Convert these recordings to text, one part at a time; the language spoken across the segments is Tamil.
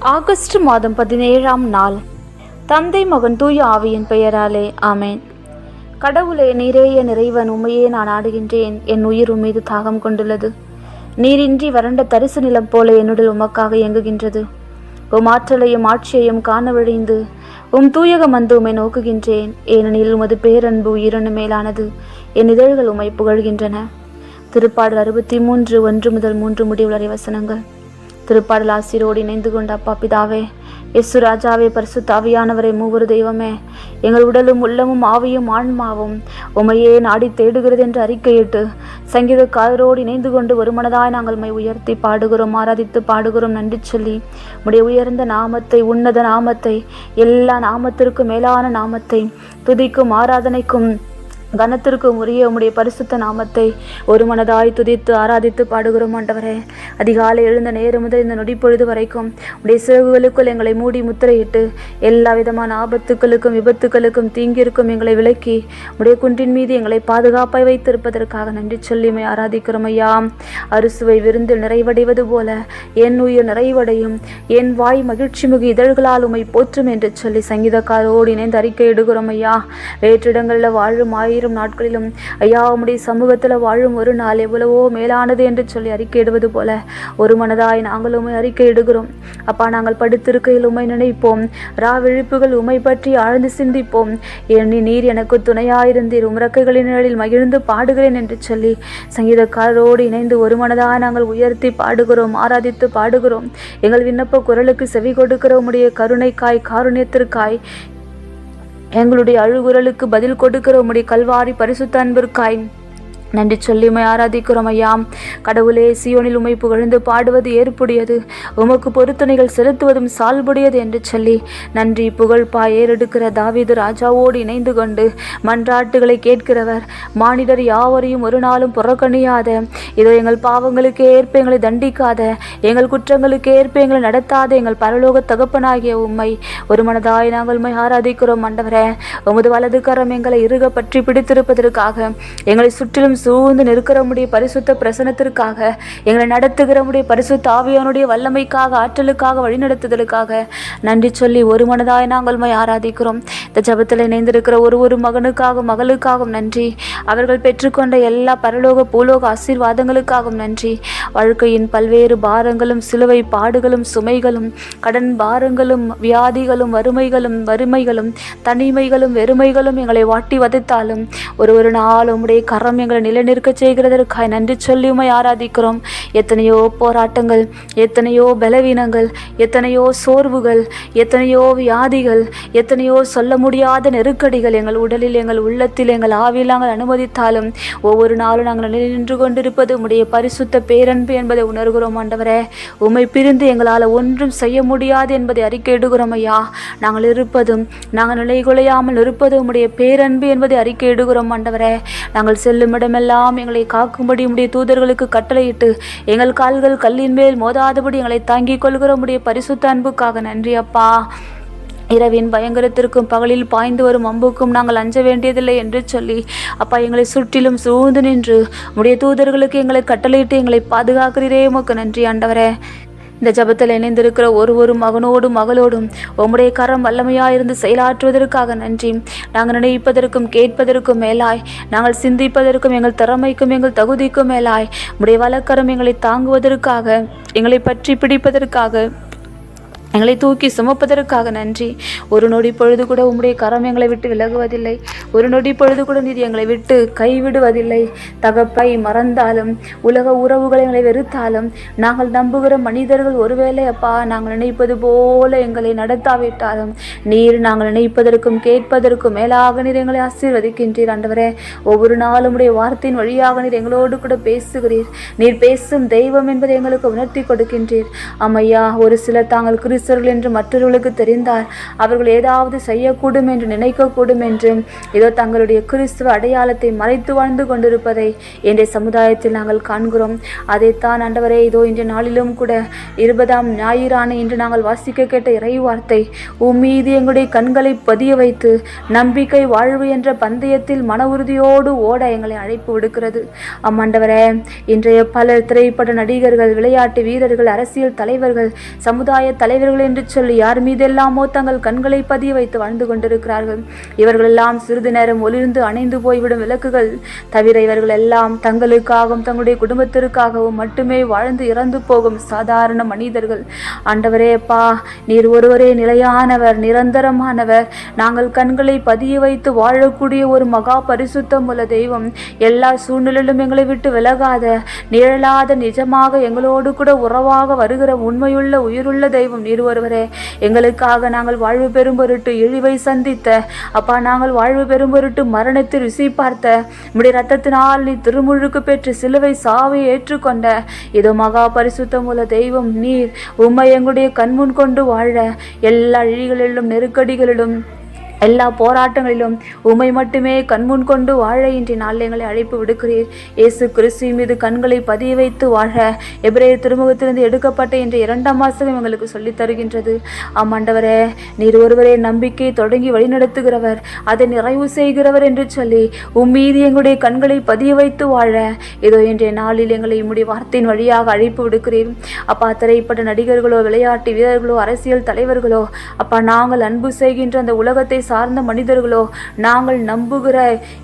ஆகஸ்ட் மாதம் 17ஆம் நாள். தந்தை மகன் தூய ஆவியின் பெயராலே ஆமேன். கடவுளே, நீரே என் இறைவன், உம்மையே நான் ஆடுகின்றேன். என் உயிர் உம்மீது தாகம் கொண்டுள்ளது. நீரின்றி வறண்ட தரிசு நிலம் போல என்னுடல் உமக்காக இயங்குகின்றது. உம் ஆற்றலையும் ஆட்சியையும் காண விழைந்து உம் தூயகம் வந்து உம்மை நோக்குகின்றேன். ஏனெனில் உமது பேரன்பு உயிரினு மேலானது. என் இதழ்கள் உம்மை புகழ்கின்றன. திருப்பாடல் 63 1 முதல் 3 முடிவுள்ள வசனங்கள். திருப்பாடல் ஆசிரோடு இணைந்து கொண்ட அப்பா பிதாவே, இயேசு ராஜாவே, பரிசுத்த ஆவியானவரே, மூவரு தெய்வமே, எங்கள் உடலும் உள்ளமும் ஆவியும் ஆன்மாவும் உமையே நாடி தேடுகிறது என்று அறிக்கையிட்டு சங்கீதக்காரரோடு இணைந்து கொண்டு ஒரு மனதாய் நாங்கள் உம்மை உயர்த்தி பாடுகிறோம், ஆராதித்து பாடுகிறோம். நன்றி சொல்லி உடைய உயர்ந்த நாமத்தை, உன்னத நாமத்தை, எல்லா நாமத்திற்கும் மேலான நாமத்தை, துதிக்கும் ஆராதனைக்கும் கனத்திற்கும் உரிய உம்முடைய பரிசுத்த நாமத்தை ஒரு மனதாய் துதித்து ஆராதித்து பாடுகிறோம். ஆண்டவரே, அதிகாலை எழுந்த நேரம் முதல் இந்த நொடிப்பொழுது வரைக்கும் உடைய சிறகுகளுக்குள் எங்களை மூடி முத்திரையிட்டு எல்லா விதமான ஆபத்துக்களுக்கும் விபத்துக்களுக்கும் தீங்கிற்கும் எங்களை விலக்கி உடைய குன்றின் மீது எங்களை பாதுகாப்பாய் வைத்திருப்பதற்காக நன்றி சொல்லிமை ஆராதிக்கிறோம். ஐயா, அறுசுவை விருந்தில் நிறைவடைவது போல என் உயிர் நிறைவடையும், என் வாய் மகிழ்ச்சி மிகு இதழ்களால் உம்மை போற்றும் என்று சொல்லி சங்கீதக்காரோடு இணைந்து அறிக்கை இடுகிறோம். ஐயா, வேற்றிடங்களில் வாழும் நாட்களிலும் ஐயா, உம்முடைய சமூகத்தில் வாழும் ஒரு நாள் எவ்வளவோ மேலானது என்று சொல்லி அறிக்கையிடுவது போல ஒரு மனதாய் நாங்கள் உம்மை அறிக்கையிடுகிறோம். அப்பா, நாங்கள் படுத்திருக்கையில் உம்மை நினைப்போம், விழிப்புகள் உம்மை பற்றி ஆழ்ந்து சிந்திப்போம். நீர் எனக்கு துணையாயிருந்தீர், உம்ரக்கைகளின் நிழலில் மகிழ்ந்து பாடுகிறேன் என்று சொல்லி சங்கீதக்காரரோடு இணைந்து ஒரு மனதாய் நாங்கள் உயர்த்தி பாடுகிறோம், ஆராதித்து பாடுகிறோம். எங்கள் விண்ணப்ப குரலுக்கு செவி கொடுக்கிற உம்முடைய கருணைக்காய், காருண்யத்திற்காய், எங்களுடைய அழுகுரலுக்கு பதில் கொடுக்கிற உம்முடைய கல்வாரி பரிசுத்த அன்பிற்காய் நன்றி சொல்லி உம்மை ஆராதிக்கிறோம். ஐயா, கடவுளே, சியோனில் உம்மை புகழ்ந்து பாடுவது ஏற்புடையது, உமக்கு பொருத்தனைகள் செலுத்துவதும் சால்புடையது என்று சொல்லி நன்றி புகழ்பா ஏறெடுக்கிற தாவீது ராஜாவோடு இணைந்து கொண்டு மன்றாட்டுகளை கேட்கிறவர், மானிடர் யாவரையும் ஒரு நாளும் புறக்கணியாத, இதோ எங்கள் பாவங்களுக்கு ஏற்ப எங்களை தண்டிக்காத, எங்கள் குற்றங்களுக்கு ஏற்ப எங்களை நடத்தாத எங்கள் பரலோக தகப்பனாகிய உம்மை ஒரு மனதாய் நாங்கள் உம்மை ஆராதிக்கிறோம். ஆண்டவரே, உமது வலது கரம் எங்களை இறுக பற்றி பிடித்திருப்பதற்காக, எங்களை சுற்றிலும் சூழ்ந்து நிற்கிற உம்முடைய பரிசுத்த பிரசனத்திற்காக, எங்களை நடத்துகிற உம்முடைய பரிசுத்த ஆவியானுடைய வல்லமைக்காக, ஆற்றலுக்காக, வழிநடத்துதலுக்காக நன்றி சொல்லி ஒரு மனதாய் நாங்கள் உம்மை ஆராதிக்கிறோம். இந்த ஜபத்தில் இணைந்திருக்கிற ஒரு மகனுக்காகவும் மகளுக்காகவும் நன்றி. அவர்கள் பெற்றுக்கொண்ட எல்லா பரலோக பூலோக ஆசீர்வாதங்களுக்காகவும் நன்றி. வாழ்க்கையின் பல்வேறு பாரங்களும் சிலுவை பாடுகளும் சுமைகளும் கடன் பாரங்களும் வியாதிகளும் வறுமைகளும் தனிமைகளும் வெறுமைகளும் எங்களை வாட்டி வதைத்தாலும் ஒரு நாள் உம்முடைய கரம் எங்களை நிலைநிற்க செய்கிறதற்காய் நன்றி சொல்லி உம்மை ஆராதிக்கிறோம். எத்தனையோ போராட்டங்கள், எத்தனையோ பலவீனங்கள், எத்தனையோ சோர்வுகள், எத்தனையோ வியாதிகள், எத்தனையோ சொல்ல முடியாத நெருக்கடிகள் எங்கள் உடலில், எங்கள் உள்ளத்தில், எங்கள் ஆவியில் நாங்கள் அனுமதித்தாலும் ஒவ்வொரு நாளும் நாங்கள் நின்று கொண்டிருப்பது உம்முடைய பரிசுத்த பேரன்பு என்பதை உணர்கிறோம். ஆண்டவரே, உம்மை பிரிந்து எங்களால் ஒன்றும் செய்ய முடியாது என்பதை அறிக்கையிடுகிறோம். ஐயா, நாங்கள் இருப்பதும் நாங்கள் நிலைகுலையாமல் இருப்பது உம்முடைய பேரன்பு என்பதை அறிக்கையிடுகிறோம். ஆண்டவரே, நாங்கள் செல்லும் இடமெல்லாம் எங்களை காக்கும்படி உம்முடைய தூதர்களுக்கு கட்டளையிட்டு எங்கள் கால்கள் கல்லின் மேல் மோதாதபடி எங்களை தாங்கிக் கொள்கிற உம்முடைய பரிசுத்த அன்புக்காக நன்றி. அப்பா, இரவின் பயங்கரத்திற்கும் பகலில் பாய்ந்து வரும் அம்புக்கும் நாங்கள் அஞ்ச வேண்டியதில்லை என்று சொல்லி அப்பா, எங்களை சுற்றிலும் சூழ்ந்து நின்று உம்முடைய தூதர்களுக்கு எங்களை கட்டளையிட்டு எங்களை பாதுகாக்கிறீரே, உமக்கு நன்றி. ஆண்டவரே, இந்த ஜபத்தில் இணைந்திருக்கிற ஒரு மகனோடும் மகளோடும் உம்முடைய கரம் வல்லமையாயிருந்து செயலாற்றுவதற்காக நன்றி. நாங்கள் நினைப்பதற்கும் கேட்பதற்கும் மேலாய், நாங்கள் சிந்திப்பதற்கும் எங்கள் திறமைக்கும் எங்கள் தகுதிக்கும் மேலாய் உம்முடைய வலக்கரம் எங்களை தாங்குவதற்காக, எங்களை பற்றி பிடிப்பதற்காக, எங்களை தூக்கி சுமப்பதற்காக நன்றி. ஒரு நொடி பொழுது கூட உம்முடைய கரம் எங்களை விட்டு விலகுவதில்லை. ஒரு நொடி பொழுது கூட நீர் எங்களை விட்டு கைவிடுவதில்லை. தகப்பை மறந்தாலும், உலக உறவுகளை எங்களை வெறுத்தாலும், நாங்கள் நம்புகிற மனிதர்கள் ஒருவேளை அப்பா நாங்கள் நினைப்பது போல எங்களை நடத்தாவிட்டாலும் நீர் நாங்கள் நினைப்பதற்கும் கேட்பதற்கும் மேலாக நீர் எங்களை ஆசீர்வதிக்கின்றீர். ஆண்டவரே, ஒவ்வொரு நாளும் உடைய வார்த்தையின் வழியாக நீர் எங்களோடு கூட பேசுகிறீர். நீர் பேசும் தெய்வம் என்பதை எங்களுக்கு உணர்த்தி கொடுக்கின்றீர். அம்மையா, ஒரு சிலர் தாங்கள் கிறிஸ்தவர்கள் என்று மற்றவர்களுக்கு தெரிந்தால் அவர்கள் ஏதாவது செய்யக்கூடும் என்று நினைக்கக்கூடும் என்று ஏதோ தங்களுடைய கிறிஸ்துவ அடையாளத்தை மறைத்து வாழ்ந்து கொண்டிருப்பதை இன்றைய சமுதாயத்தில் நாங்கள் காண்கிறோம். அதைத்தான் ஆண்டவரே, இதோ இன்றைய நாளிலும் கூட 20ஆம் ஞாயிறான இன்று நாங்கள் வாசிக்க கேட்ட இறை வார்த்தை, உம்மீது எங்களுடைய கண்களை பதிய வைத்து நம்பிக்கை வாழ்வு என்ற பந்தயத்தில் மன உறுதியோடு ஓட எங்களை அழைப்பு விடுக்கிறது. ஆண்டவரே, இன்றைய பல திரைப்பட நடிகர்கள், விளையாட்டு வீரர்கள், அரசியல் தலைவர்கள், சமுதாய தலைவர்கள் மனிதர்கள் என்று சொல்லி யார் மீதெல்லாமோ தங்கள் கண்களை பதிய வைத்து வாழ்ந்து கொண்டிருக்கிறார்கள். இவர்கள் எல்லாம் சிறிது நேரம் ஒளிர்ந்து அணைந்து போய்விடும் விளக்குகள் தவிர இவர்கள் எல்லாம் தங்களுக்காகவும் தங்களுடைய குடும்பத்திற்காகவும் மட்டுமே வாழ்ந்து இறந்து போகும் சாதாரண மனிதர்கள். ஆண்டவரே அப்பா, நீர் ஒருவரே நிலையானவர், நிரந்தரமானவர். நாங்கள் கண்களை பதிய வைத்து வாழக்கூடிய ஒரு மகா பரிசுத்தம் உள்ள தெய்வம். எல்லா சூழ்நிலையிலும் எங்களை விட்டு விலகாத, நிழலாத, நிஜமாக எங்களோடு கூட உறவாக வருகிற உண்மையுள்ள உயிருள்ள தெய்வம் நீர் ஒருவரே. எங்களுக்காக நாங்கள் வாழ்வு பெறும் பொருட்டு இழிவை சந்தித்த அப்பா, நாங்கள் வாழ்வு பெறும் பொருட்டு மரணத்தை ருசி பார்த்த உம்முடைய இரத்தத்தினால் நீ திருமுழுக்கு பெற்று சிலுவை சாவை ஏற்றுக்கொண்ட இதோ மகா பரிசுத்தம் உள்ள தெய்வம் நீர். உம்மை எங்களுடைய கண்முன் கொண்டு வாழ எல்லா இழிகளிலும் நெருக்கடிகளிலும் எல்லா போராட்டங்களிலும் உம்மை மட்டுமே கண்முன் கொண்டு வாழ இன்றி நாள் எங்களை அழைப்பு விடுக்கிறீர். இயேசு கிறிஸ்து மீது கண்களை பதிய வைத்து வாழ எபிரேயர் திருமுகத்திலிருந்து எடுக்கப்பட்ட இன்று 2ஆம் வாசகம் எங்களுக்கு சொல்லித் தருகின்றது. ஆண்டவரே, நீர் ஒருவரே நம்பிக்கை தொடங்கி வழிநடத்துகிறவர், அதை நிறைவு செய்கிறவர் என்று சொல்லி உம்மீது எங்களுடைய கண்களை பதிய வைத்து வாழ இதோ இன்றைய நாளில் எங்களை உம்முடைய வார்த்தையின் வழியாக அழைப்பு விடுக்கிறீர். அப்பா, திரைப்பட நடிகர்களோ, விளையாட்டு வீரர்களோ, அரசியல் தலைவர்களோ, அப்பா, நாங்கள் அன்பு செய்கின்ற அந்த உலகத்தை சார்ந்த மனிதர்களோ, நாங்கள் நம்புகிற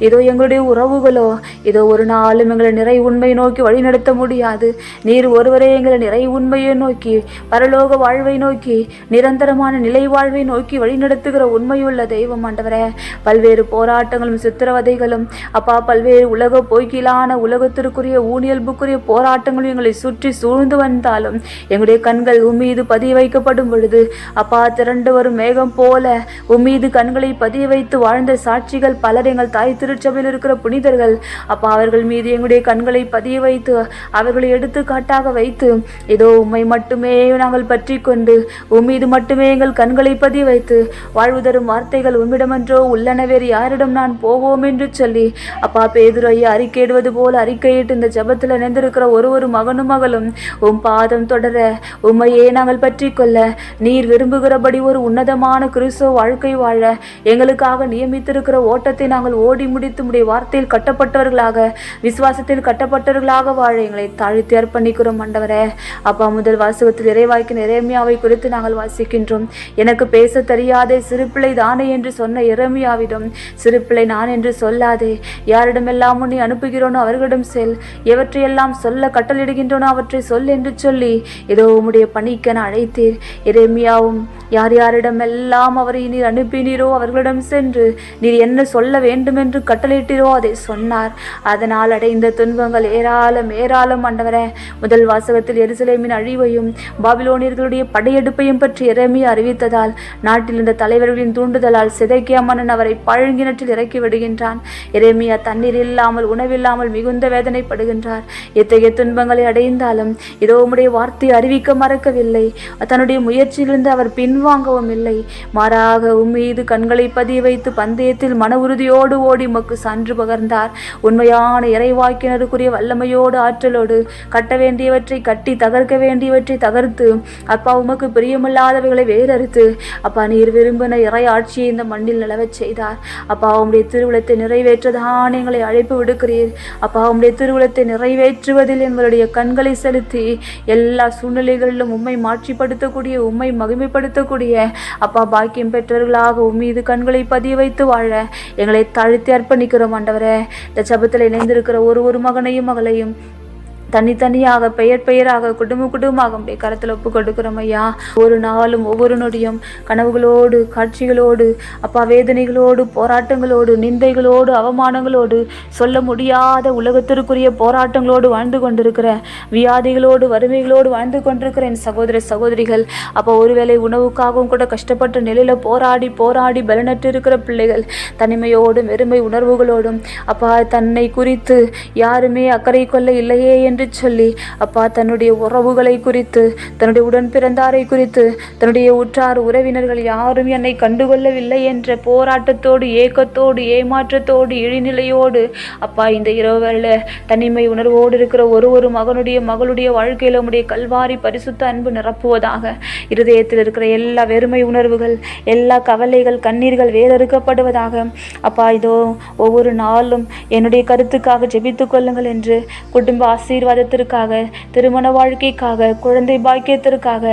இதோ எங்களுடைய உறவுகளோ, இதோ ஒரு நாளும் எங்களை நிறை உண்மை நோக்கி வழிநடத்த முடியாது. நீர் ஒருவரே எங்களை நிறை உண்மையை நோக்கி, பரலோக வாழ்வை நோக்கி, நிரந்தரமான நிலை வாழ்வை நோக்கி வழிநடத்துகிற உண்மையுள்ள தெய்வம். ஆண்டவரே, பல்வேறு போராட்டங்களும் சித்திரவதைகளும் அப்பா, பல்வேறு உலக போக்கிலான உலகத்திற்குரிய ஊனியல்புக்குரிய போராட்டங்களும் எங்களை சுற்றி சூழ்ந்து வந்தாலும் எங்களுடைய கண்கள் உம்மீது பதிய வைக்கப்படும் பொழுது அப்பா, திரண்டு வரும் மேகம் போல உம்மீது கண்களை பதிய வைத்து வாழ்ந்த சாட்சிகள் பலர் எங்கள் தாய் திருச்சபையில் இருக்கிற புனிதர்கள். அப்பா, அவர்கள் மீது எங்களுடைய கண்களை பதிய வைத்து அவர்களை எடுத்துக்காட்டாக வைத்து இதோ உம்மை மட்டுமே நாங்கள் பற்றி கொண்டு உம்மீது மட்டுமே எங்கள் கண்களை பதிய வைத்து வாழ்வு தரும் வார்த்தைகள் உம்மிடமென்றோ உள்ளன, வேறு யாரிடம் நான் போவோம் என்று சொல்லி அப்பா, பேதுரு ஐயா அறிக்கையிடுவது போல அறிக்கையிட்டு இந்த ஜபத்தில் இணைந்திருக்கிற ஒரு மகனும் மகளும் உம் பாதம் தொடர உம்மையே நாங்கள் பற்றி கொள்ள நீர் விரும்புகிறபடி ஒரு உன்னதமான கிறிஸ்துவ வாழ்க்கை வாழ எங்களுக்காக நியமித்திருக்கிற ஓட்டத்தை நாங்கள் ஓடி முடித்து உம்முடைய வார்த்தையில் கட்டப்பட்டவர்களாக, விசுவாசத்தில் கட்டப்பட்டவர்களாக வாழ எங்களை தாழ்த்தி அர்ப்பணிக்கிறோம். ஆண்டவரே அப்பா, முதல் வாசகத்தில் இறைவாய்க்கு எரேமியாவை குறித்து நாங்கள் வாசிக்கின்றோம். எனக்கு பேச தெரியாதே, சிறுபிள்ளை தானே என்று சொன்ன எரேமியாவிடம் சிறுபிள்ளை நான் என்று சொல்லாதே, யாரிடமெல்லாம் உன்னை அனுப்புகிறோனோ அவர்களிடம் செல், எவற்றையெல்லாம் சொல்ல கட்டளிடுகின்றோனோ அவற்றை சொல் என்று சொல்லி இதோ உம்முடைய பணிக்கென அழைத்தீர். எரேமியாவும் யார் யாரிடமெல்லாம் அவரை நீர் அனுப்பினீரோ அவர்களிடம் சென்று நீர் என்ன சொல்ல வேண்டும் என்று கட்டளையிட்டீரோ அதை சொன்னார். அதனால் அடைந்த துன்பங்கள் ஏராளம் ஏராளம். ஆண்டவரே, முதல் வாசகத்தில் எருசலேமின் அழிவையும் பாபிலோனியர்களுடைய படையெடுப்பையும் பற்றி எரேமியா அறிவித்ததால் நாட்டில் இருந்த தலைவர்களின் தூண்டுதலால் சிதேக்கியா மன்னன் அவரை பழங்கிணற்றில் இறக்கி விடுகின்றான். எரேமியா தண்ணீர் இல்லாமல் உணவில்லாமல் மிகுந்த வேதனைப்படுகின்றார். எத்தகைய துன்பங்களை அடைந்தாலும் இதோ உம்முடைய வார்த்தையை அறிவிக்க மறக்கவில்லை. தன்னுடைய முயற்சியிலிருந்து அவர் பின்வாங்கவும் இல்லை. மாறாக உம்மீது கண்களை பதிய வைத்து பந்தயத்தில் மன உறுதியோடு ஓடி உமக்கு சான்று பகர்ந்தார். உண்மையான இறைவாக்கினருக்குரிய வல்லமையோடு ஆற்றலோடு கட்ட வேண்டியவற்றை கட்டி தகர்க்க வேண்டியவற்றை தகர்த்து அப்பா, உமக்கு பிரியமில்லாதவைகளை வேறறுத்து அப்பா, நீர் விரும்பின இறை ஆட்சியை இந்த மண்ணில் நிலவச் செய்தார். அப்பா, உம்முடைய திருவுளத்தை நிறைவேற்றதான் எங்களை அழைப்பு விடுக்கிறீர். அப்பா, உம்முடைய திருவுளத்தை நிறைவேற்றுவதில் எங்களுடைய கண்களை செலுத்தி எல்லா சூழ்நிலைகளிலும் உம்மை மாட்சிப்படுத்தக்கூடிய, உம்மை மகிமைப்படுத்தக்கூடிய அப்பா, பாக்கியம் பெற்றவர்களாக உம்மீது கண்களை பதிய வைத்து வாழ எங்களை தாழ்த்தி அர்ப்பணிக்கிறோம். ஆண்டவரே, இந்த ஜபத்தில் இணைந்திருக்கிற ஒரு மகனையும் மகளையும் தனித்தனியாக பெயர் பெயராக குடும்பமாக உடைய கரத்தில் ஒப்பு கொடுக்கிறோம் ஐயா. ஒரு நாளும் ஒவ்வொரு நொடியும் கனவுகளோடு காட்சிகளோடு அப்பா, வேதனைகளோடு போராட்டங்களோடு நிந்தைகளோடு அவமானங்களோடு சொல்ல முடியாத உலகத்திற்குரிய போராட்டங்களோடு வாழ்ந்து கொண்டிருக்கிற வியாதிகளோடு வறுமைகளோடு வாழ்ந்து கொண்டிருக்கிற என் சகோதர சகோதரிகள் அப்போ, ஒருவேளை உணவுக்காகவும் கூட கஷ்டப்பட்ட நிலையில போராடி போராடி பலனற்று இருக்கிற பிள்ளைகள் தனிமையோடும் வெறுமை உணர்வுகளோடும் அப்பா, தன்னை குறித்து யாருமே அக்கறை கொள்ள இல்லையே என்று சொல்லி அப்பா, தன்னுடைய உறவுகளை குறித்து, தன்னுடைய உடன் பிறந்தாரை குறித்து, தன்னுடைய உற்றார் உறவினர்கள் யாரும் என்னை கண்டுகொள்ளவில்லை என்ற போராட்டத்தோடு ஏக்கத்தோடு ஏமாற்றத்தோடு இழிநிலையோடு அப்பா, இந்த இரவுல தனிமை உணர்வோடு இருக்கிற ஒரு மகனுடைய மகளுடைய வாழ்க்கையில உம்முடைய கல்வாரி பரிசுத்த அன்பு நிரப்புவதாக. இருதயத்தில் இருக்கிற எல்லா வெறுமை உணர்வுகள், எல்லா கவலைகள், கண்ணீர்கள் வேறறுக்கப்படுவதாக. அப்பா, இதோ ஒவ்வொரு நாளும் என்னுடைய கருத்துக்காக ஜெபித்துக் கொள்ளுங்கள் என்று குடும்ப ஆசீர்வாத ஆசீர்வாதத்திற்காக, திருமண வாழ்க்கைக்காக, குழந்தை பாக்கியத்திற்காக,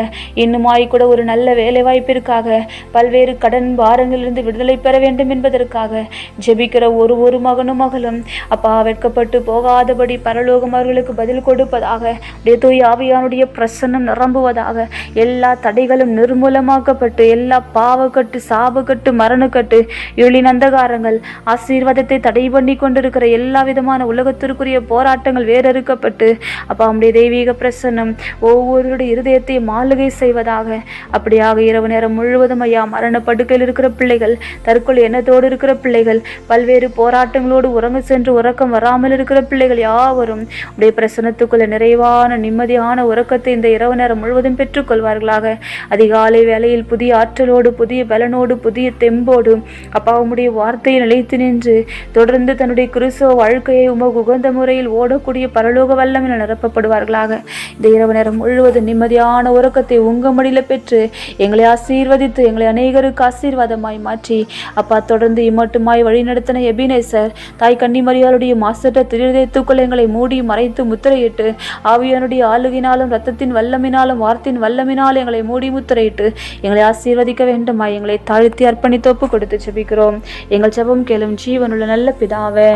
இன்னுமாய் கூட ஒரு நல்ல வேலை வாய்ப்பிற்காக, பல்வேறு கடன் பாரங்களிலிருந்து விடுதலை பெற வேண்டும் என்பதற்காக ஜெபிக்கிற ஒரு மகனும் மகளும் அப்பா வெட்கப்பட்டு போகாதபடி பரலோகம் அவர்களுக்கு பதில் கொடுப்பதாக. தூய ஆவியானுடைய பிரசன்னம் நிரம்புவதாக. எல்லா தடைகளும் நிர்மூலமாக்கப்பட்டு, எல்லா பாவக்கட்டு, சாபக்கட்டு, மரணக்கட்டு, இருளின் அந்தகாரங்கள், ஆசீர்வாதத்தை தடை பண்ணி கொண்டிருக்கிற எல்லா விதமான உலகத்திற்குரிய போராட்டங்கள் வேறறுக்கப்பட்டு அப்பா உம்முடைய தெய்வீக பிரசன்னம் ஒவ்வொருடைய இருதயத்தையும் ஆளுகை செய்வதாக. அப்படியாக இரவு நேரம் முழுவதும் ஐயா மரண படுக்கையில் இருக்கிற பிள்ளைகள், தற்கொலை எண்ணத்தோடு இருக்கிற பிள்ளைகள், பல்வேறு போராட்டங்களோடு உறங்க சென்று உறக்கம் வராமல் இருக்கிற பிள்ளைகள் யாவரும் உடைய பிரசன்னத்துக்குள்ள நிறைவான நிம்மதியான உறக்கத்தை இந்த இரவு நேரம் முழுவதும் பெற்றுக்கொள்வார்களாக. அதிகாலை வேளையில் புதிய ஆற்றலோடு, புதிய பலனோடு, புதிய தெம்போடு அப்பா உம்முடைய வார்த்தையை நிலைத்து நின்று தொடர்ந்து தன்னுடைய கிறிஸ்துவ வாழ்க்கையை உமக்கு உகந்த முறையில் ஓடக்கூடிய பரலோக வல்லமையில் நிரப்பப்படுவார்களாக. இந்த இரவு நேரம் முழுவதும் நிம்மதியான உறக்கத்தை உங்க மடியில பெற்று எங்களை ஆசீர்வதித்து எங்களை அநேகருக்கு ஆசீர்வாதமாய் மாற்றி அப்பா தொடர்ந்து இம்மட்டுமாய் வழிநடத்தின எபினேசர் தாய் கன்னிமரியாளுடைய மாசற்ற திருதயத்துக்குள் எங்களை மூடி மறைத்து முத்திரையிட்டு ஆவியானுடைய ஆளுகினாலும் இரத்தத்தின் வல்லமினாலும் வார்த்தையின் வல்லமினாலும் எங்களை மூடி முத்திரையிட்டு எங்களை ஆசீர்வதிக்க வேண்டுமாய் எங்களை தாழ்த்தி அர்ப்பணித்து ஒப்பு கொடுத்து ஜெபிக்கிறோம். எங்கள் ஜெபம் கேளும் ஜீவனுள்ள நல்ல பிதாவே.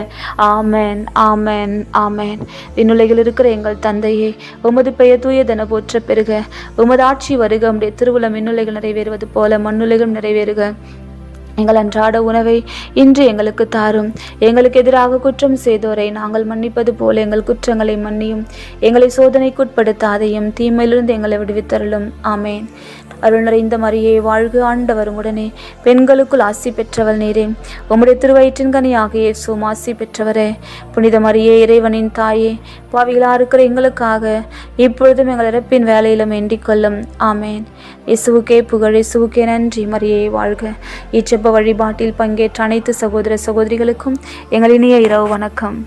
ஆமென், ஆமென், ஆமென். விண்ணுலகில் இருக்கிற எங்கள் தந்தையே, உமது பெயர் தூயதென போற்ற பெருக, உமது ஆட்சி வருக, உம்முடைய திருவுளம் விண்ணுலகில் நிறைவேறுவது போல மண்ணுலகிலும் நிறைவேறுக. எங்கள் அன்றாட உணவை இன்று எங்களுக்கு தாரும். எங்களுக்கு எதிராக குற்றம் செய்தோரை நாங்கள் மன்னிப்பது போல எங்கள் குற்றங்களை மன்னியும். எங்களை சோதனைக்குட்படுத்தாதையும் தீமையிலிருந்து எங்களை விடுவித்தருளும். ஆமேன். அருள் நிறைந்த மரியே வாழ்க, ஆண்டவர் உடனே பெண்களுக்குள் ஆசி பெற்றவள் நீரே. உம்முடைய திருவயிற்றின் கனியாகிய இயேசுவும் ஆசி பெற்றவரே. புனித மரியே, இறைவனின் தாயே, பாவிகளா இருக்கிற எங்களுக்காக இப்பொழுதும் எங்கள் இறப்பின் வேலையிலும் வேண்டிக் கொள்ளும். ஆமேன். இயேசுவுக்கே புகழ், இயேசுவுக்கே நன்றி. மரியே வாழ்க. இச்செப வழிபாட்டில் பங்கேற்ற அனைத்து சகோதர சகோதரிகளுக்கும் எங்கள் இனிய இரவு வணக்கம்.